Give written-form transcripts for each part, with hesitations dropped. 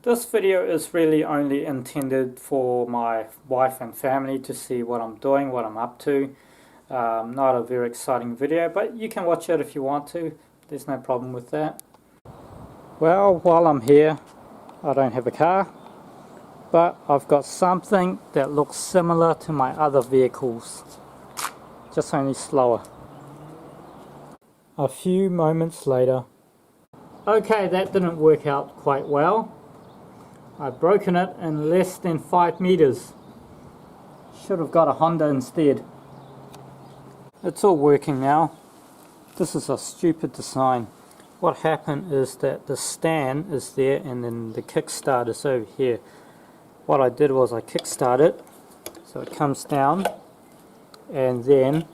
This video is really only intended for my wife and family to see what I'm doing, what I'm up to. Not a very exciting video, but you can watch it if you want to. There's no problem with that. Well, while I'm here, I don't have a car, but I've got something that looks similar to my other vehicles, just only slower. A few moments later. Okay, that didn't work out quite well. I've broken it in less than 5 meters. Should have got a Honda instead. It's all working now. This is a stupid design. What happened is that the stand is there and then the kickstart is over here. What I did was I kickstart it so it comes down and then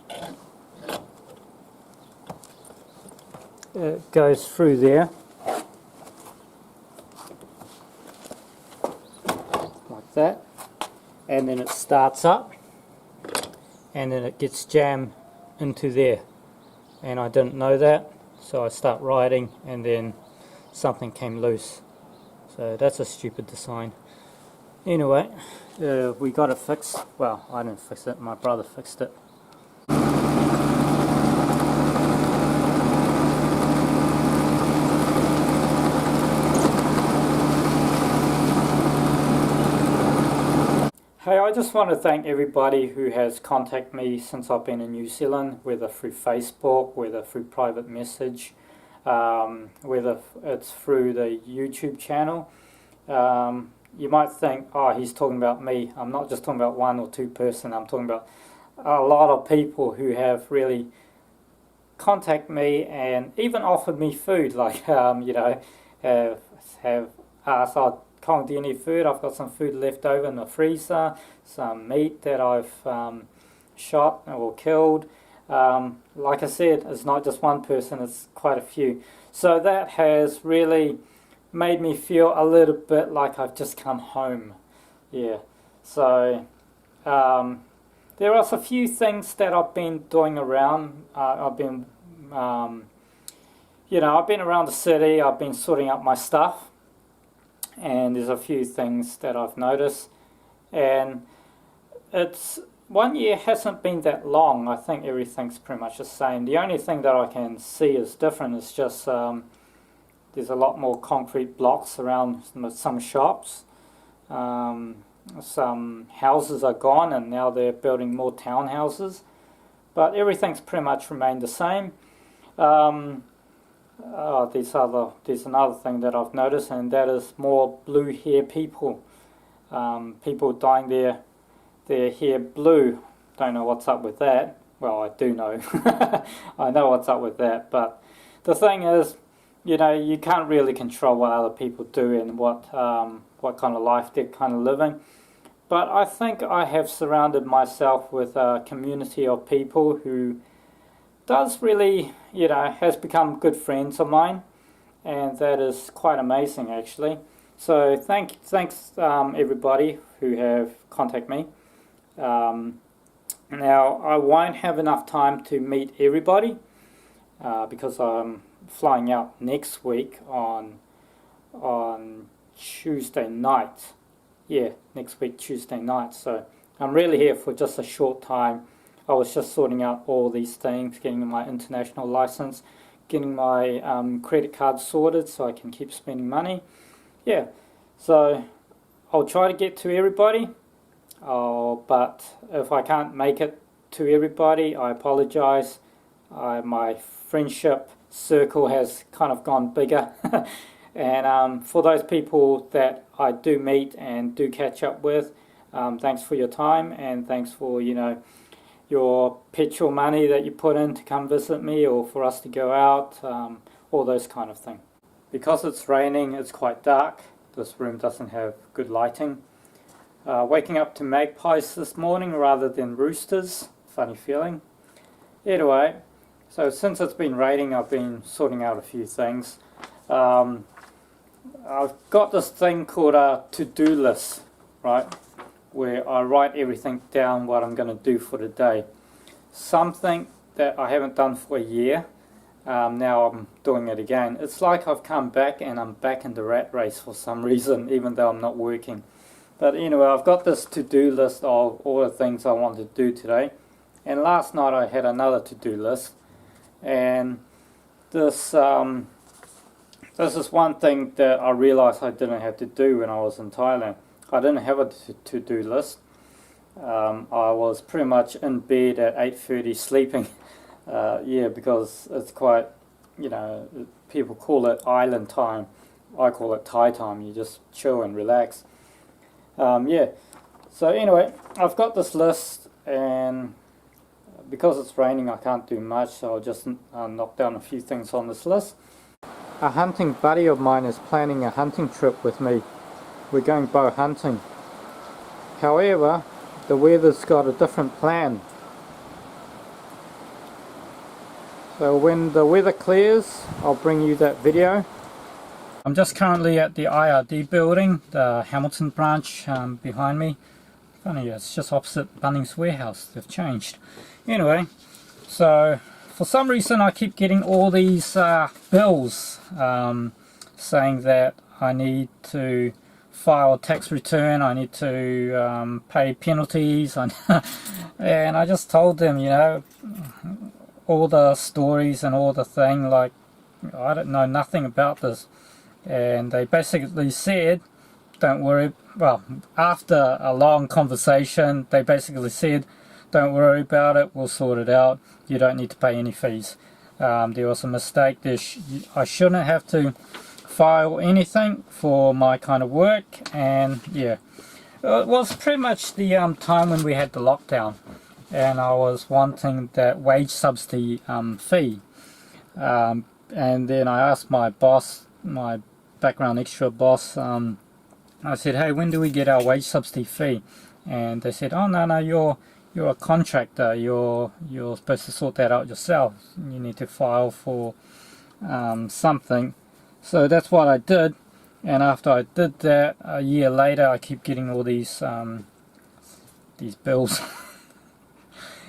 it goes through there like that, and then it starts up and then it gets jammed into there, and I didn't know that, so I start riding and then something came loose. So that's a stupid design. Anyway, we got it fixed. Well, I didn't fix it, my brother fixed it. Hey, I just want to thank everybody who has contacted me since I've been in New Zealand, whether through Facebook, whether through private message, whether it's through the YouTube channel. You might think, oh, he's talking about me. I'm not just talking about one or two person. I'm talking about a lot of people who have really contacted me and even offered me food, like, have asked, oh, can't do any food, I've got some food left over in the freezer, some meat that I've shot or killed. Like I said, it's not just one person, it's quite a few. So that has really made me feel a little bit like I've just come home. Yeah. So there are a few things that I've been doing around. I've been around the city, I've been sorting out my stuff. And there's a few things that I've noticed, and it's 1 year hasn't been that long. I think everything's pretty much the same. The only thing that I can see is different is just there's a lot more concrete blocks around some shops. Some houses are gone and now they're building more townhouses, but everything's pretty much remained the same. There's another thing that I've noticed, and that is more blue hair people. People dyeing their hair blue. Don't know what's up with that. Well, I do know. I know what's up with that. But the thing is, you can't really control what other people do and what kind of life they're kind of living. But I think I have surrounded myself with a community of people who does really, has become good friends of mine, and that is quite amazing actually. So thanks everybody who have contacted me. Now I won't have enough time to meet everybody because I'm flying out next week on Tuesday night. Yeah, next week Tuesday night. So I'm really here for just a short time. I was just sorting out all these things, getting my international license, getting my credit card sorted so I can keep spending money. Yeah, so I'll try to get to everybody, but if I can't make it to everybody, I apologize. My friendship circle has kind of gone bigger. And for those people that I do meet and do catch up with, thanks for your time and thanks for, your petrol money that you put in to come visit me or for us to go out, all those kind of things. Because it's raining, it's quite dark. This room doesn't have good lighting. Waking up to magpies this morning rather than roosters. Funny feeling. Anyway, so since it's been raining, I've been sorting out a few things. I've got this thing called a to-do list, right? Where I write everything down what I'm going to do for the day. Something that I haven't done for a year. now I'm doing it again. It's like I've come back and I'm back in the rat race for some reason, even though I'm not working. But anyway, I've got this to-do list of all the things I want to do today. And last night I had another to-do list. And this is one thing that I realized I didn't have to do when I was in Thailand. I didn't have a to-do list. I was pretty much in bed at 8:30 sleeping. Yeah, because it's quite, people call it island time. I call it Thai time. You just chill and relax. Yeah. So anyway, I've got this list, and because it's raining I can't do much, so I'll just knock down a few things on this list. A hunting buddy of mine is planning a hunting trip with me. We're going bow hunting. However, the weather's got a different plan. So when the weather clears, I'll bring you that video. I'm just currently at the IRD building, the Hamilton branch behind me. Funny, it's just opposite Bunnings Warehouse. They've changed. Anyway, so for some reason I keep getting all these bills saying that I need to file a tax return, I need to pay penalties, and I just told them, all the stories and all the thing, like, I don't know nothing about this. And they basically said, don't worry. Well, after a long conversation, they basically said, don't worry about it, we'll sort it out, you don't need to pay any fees. There was a mistake. I shouldn't have to file anything for my kind of work, and yeah, it was pretty much the time when we had the lockdown, and I was wanting that wage subsidy fee, and then I asked my boss, my background extra boss, I said, hey, when do we get our wage subsidy fee? And they said, oh no, you're a contractor, you're supposed to sort that out yourself, you need to file for something. So that's what I did, and after I did that, a year later I keep getting all these bills.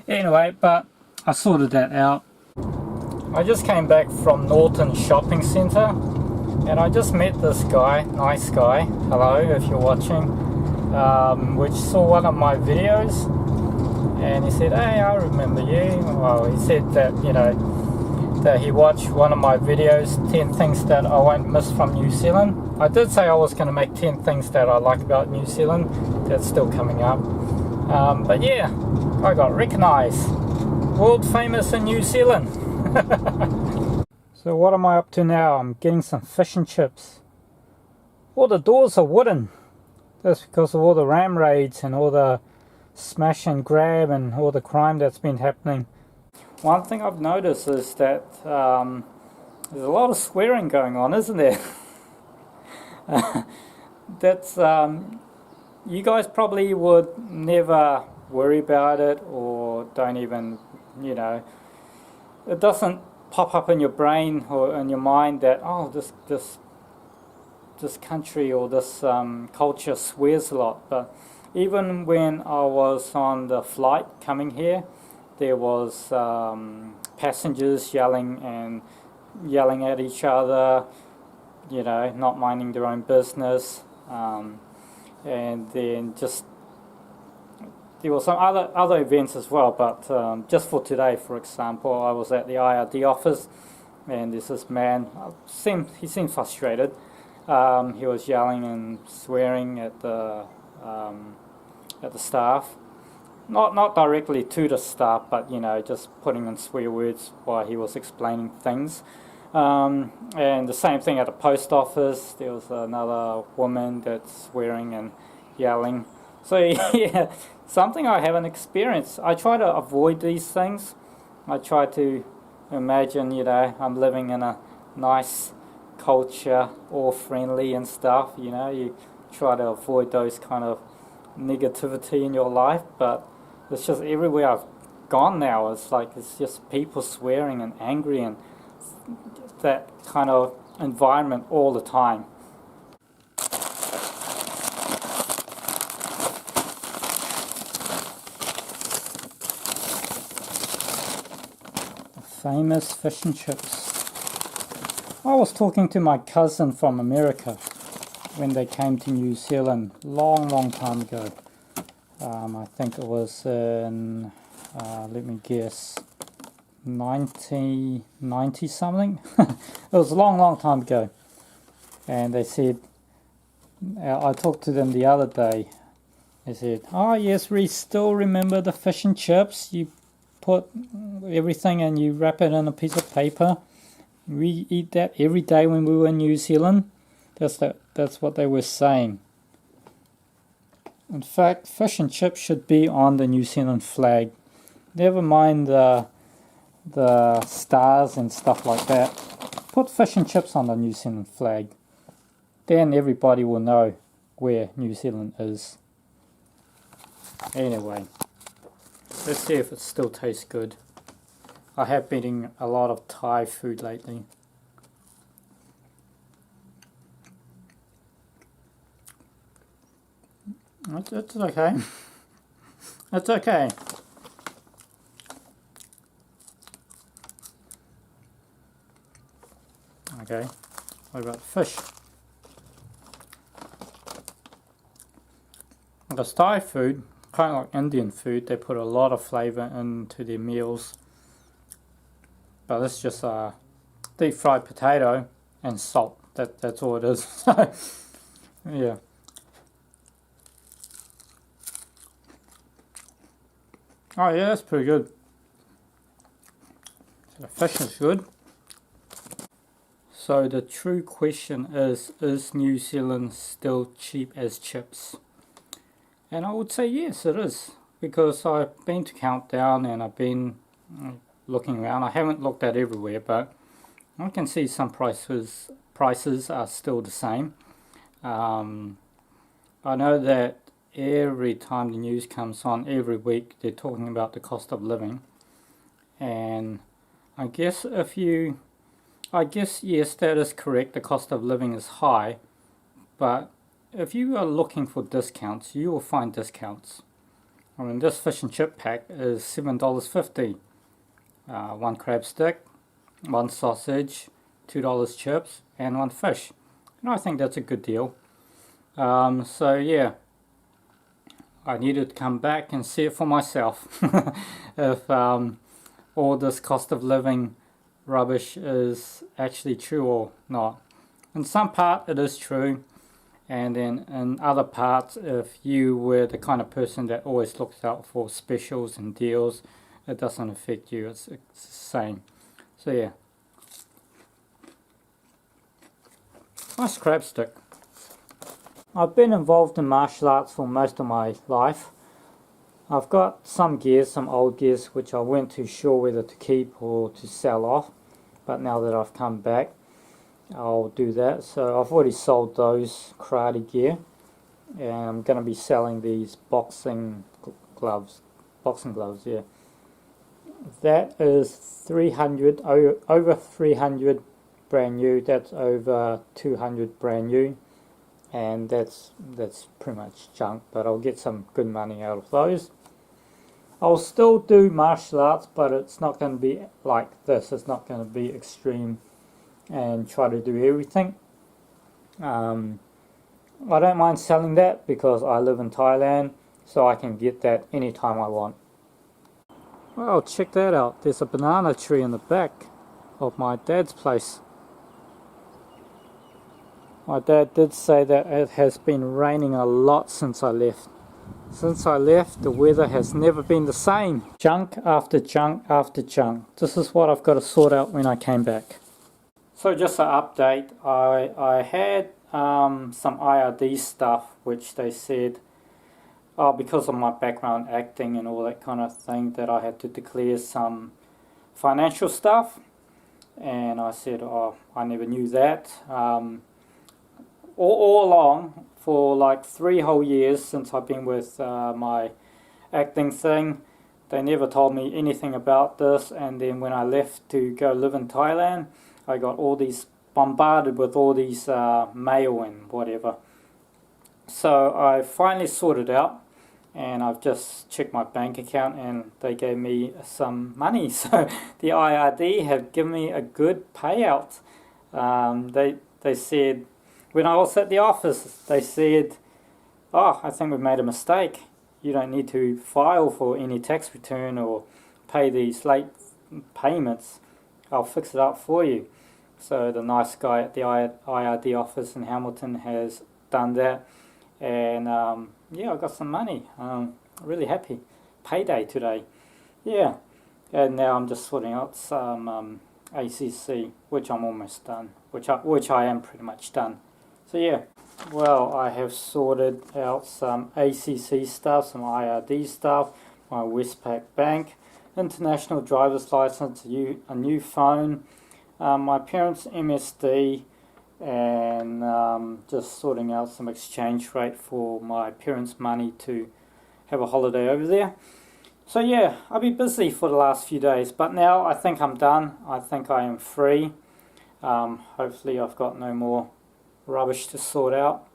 Anyway, but I sorted that out. I just came back from Norton Shopping Centre, and I just met this guy, nice guy, hello if you're watching, which saw one of my videos, and he said, hey, I remember you. Well, he said that, that he watched one of my videos, 10 things that I won't miss from New Zealand. I did say I was going to make 10 things that I like about New Zealand. That's still coming up. But yeah, I got recognised. World famous in New Zealand. So what am I up to now? I'm getting some fish and chips. All the doors are wooden. That's because of all the ram raids and all the smash and grab and all the crime that's been happening. One thing I've noticed is that there's a lot of swearing going on, isn't there? That's you guys probably would never worry about it, or don't even, it doesn't pop up in your brain or in your mind that, oh, this country or this culture swears a lot. But even when I was on the flight coming here, there was passengers yelling at each other, not minding their own business, and then just there were some other events as well. But just for today, for example, I was at the IRD office, and there's this man. He seemed frustrated. He was yelling and swearing at the staff. Not directly to the staff, but just putting in swear words while he was explaining things. And the same thing at the post office. There was another woman that's swearing and yelling. So yeah, something I haven't experienced. I try to avoid these things. I try to imagine, I'm living in a nice culture, all friendly and stuff. You try to avoid those kind of negativity in your life, but it's just everywhere I've gone now. It's just people swearing and angry and that kind of environment all the time. Famous fish and chips. I was talking to my cousin from America when they came to New Zealand long time ago. I think it was in, let me guess, 1990 something. It was a long time ago. And they said, I talked to them the other day. They said, oh yes, we still remember the fish and chips. You put everything and you wrap it in a piece of paper. We eat that every day when we were in New Zealand. That's what they were saying. In fact, fish and chips should be on the New Zealand flag. Never mind the stars and stuff like that. Put fish and chips on the New Zealand flag. Then everybody will know where New Zealand is. Anyway, let's see if it still tastes good. I have been eating a lot of Thai food lately. It's okay. It's okay. Okay, what about fish? Because Thai food, kind of like Indian food, they put a lot of flavour into their meals. But it's just deep fried potato and salt. That's all it is. So, yeah. Oh yeah, that's pretty good. So the fish is good. So the true question is New Zealand still cheap as chips? And I would say yes, it is. Because I've been to Countdown and I've been looking around. I haven't looked at everywhere, but I can see some prices are still the same. I know that every time the news comes on, every week, they're talking about the cost of living. And I guess yes, that is correct, the cost of living is high, but if you are looking for discounts, you will find discounts. I mean, this fish and chip pack is $7.50. One crab stick, one sausage, $2 chips, and one fish. And I think that's a good deal. So yeah, I needed to come back and see it for myself. If all this cost of living rubbish is actually true or not. In some part it is true, and then in other parts, if you were the kind of person that always looks out for specials and deals, it doesn't affect you. It's the same. So yeah, nice crab stick. I've been involved in martial arts for most of my life. I've got some gears, some old gears, which I weren't too sure whether to keep or to sell off. But now that I've come back, I'll do that. So I've already sold those karate gear. And I'm going to be selling these boxing gloves. Boxing gloves, yeah. That is 300, over 300 brand new. That's over 200 brand new. And that's pretty much junk, but I'll get some good money out of those. I'll still do martial arts, but it's not going to be like this. It's not going to be extreme and try to do everything. I don't mind selling that because I live in Thailand, so I can get that anytime I want. Well, check that out. There's a banana tree in the back of my dad's place. My dad did say that it has been raining a lot since I left. Since I left, the weather has never been the same. Junk after junk after junk. This is what I've got to sort out when I came back. So just an update. I had some IRD stuff which they said, because of my background acting and all that kind of thing, that I had to declare some financial stuff. And I said, I never knew that. All along, for like 3 whole years since I've been with my acting thing, they never told me anything about this. And then when I left to go live in Thailand, I got bombarded with all these mail and whatever. So I finally sorted out, and I've just checked my bank account and they gave me some money. So the IRD have given me a good payout. They said, when I was at the office, they said, oh, I think we've made a mistake. You don't need to file for any tax return or pay these late payments. I'll fix it up for you. So the nice guy at the IRD office in Hamilton has done that, and yeah, I got some money. Really happy. Payday today. Yeah, and now I'm just sorting out some ACC, which I'm almost done, which I am pretty much done. So yeah, well, I have sorted out some ACC stuff, some IRD stuff, my Westpac Bank, international driver's license, a new phone, my parents' MSD, and just sorting out some exchange rate for my parents' money to have a holiday over there. So yeah, I'll be busy for the last few days, but now I think I'm done. I think I am free. Hopefully I've got no more rubbish to sort out,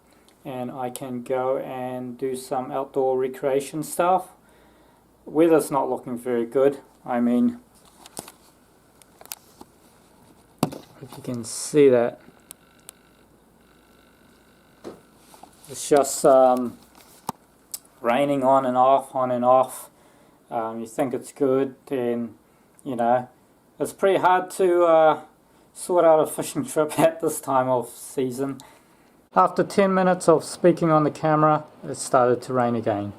and I can go and do some outdoor recreation stuff. Weather's not looking very good. I mean, if you can see that, it's just raining on and off, on and off. You think it's good, then, you know, it's pretty hard to sort out a fishing trip at this time of season. After 10 minutes of speaking on the camera, it started to rain again.